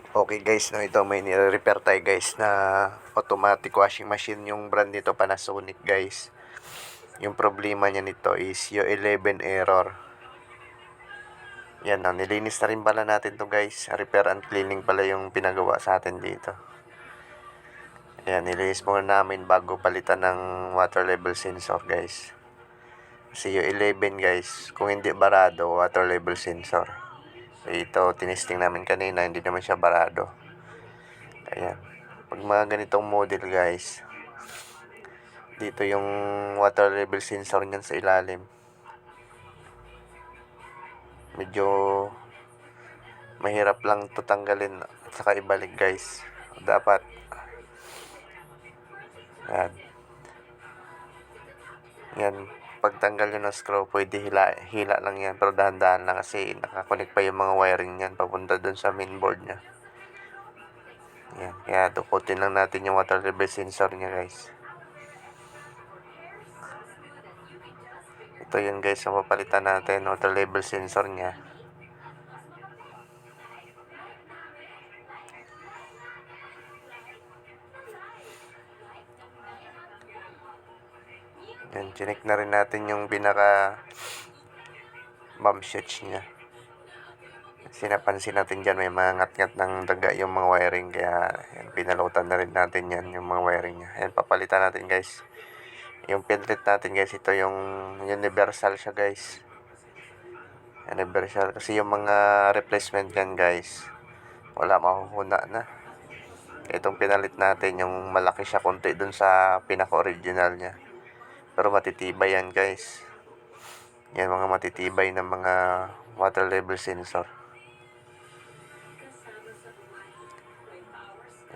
Okay guys, no, ito may nire-repair tayo guys na automatic washing machine. Yung brand nito Panasonic guys. Yung problema niya nito is yung 11 error. Yan, no, nilinis na rin pala natin to guys. Repair and cleaning pala yung pinagawa sa atin dito. Yan, nilinis muna namin bago palitan ng water level sensor guys. Kasi yung 11 guys, kung hindi barado, water level sensor. Ito, tinesting namin kanina, hindi naman siya barado. Ayan. Pag mga ganitong model guys, dito yung water level sensor niyan sa ilalim. Medyo mahirap lang ito tanggalin at saka ibalik guys. Dapat yan. Yan. Pagtanggal yun ng screw, pwede hila lang yan. Pero dahan-dahan lang kasi nakakonect pa yung mga wiring niyan papunta dun sa mainboard niya. Yan. Kaya dukutin lang natin yung water level sensor niya guys. Ito yun guys, ang papalitan natin, water level sensor niya. Yan, chinek na rin natin yung pinaka bump switch niya. Kasi napansin natin dyan may mga ngat-ngat ng daga yung mga wiring. Kaya yan, pinalutan na rin natin yan yung mga wiring niya. Yan, papalitan natin guys. Yung pinlit natin guys, ito yung universal siya guys. Universal. Kasi yung mga replacement yan guys, wala, mahuhuna na. Itong pinalit natin, yung malaki siya konti dun sa pinaka-original niya. Pero matitibay yan guys. Yan, mga matitibay na mga water level sensor.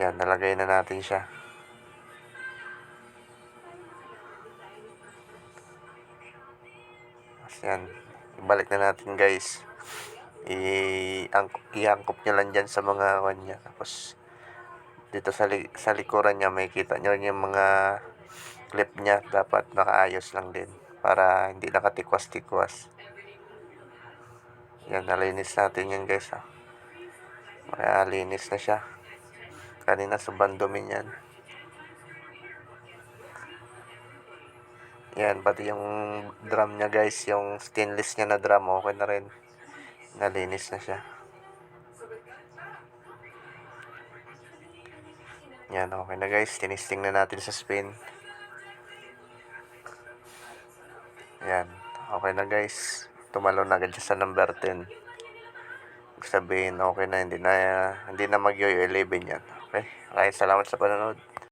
Yan, nalagay na natin siya. Yan, ibalik na natin guys. I-angkop nyo lang dyan sa mga kanya. Tapos dito sa likuran niya, may kita nyo rin yung mga clip niya. Dapat nakaayos lang din para hindi nakatikwas-tikwas. Yan, nalinis natin yan guys. Kaya linis na siya. Kanina sobrang dumi yan. Yan, pati yung drum niya guys, yung stainless niya na drum, okay na rin. Nalinis na siya. Yan, okay na guys. Tinisting na natin sa spin. Yan, okay na guys. Tumalo na agad siya sa number 10. Ibig sabihin, okay na, hindi na mag-11 yan. Okay, maraming salamat sa panonood.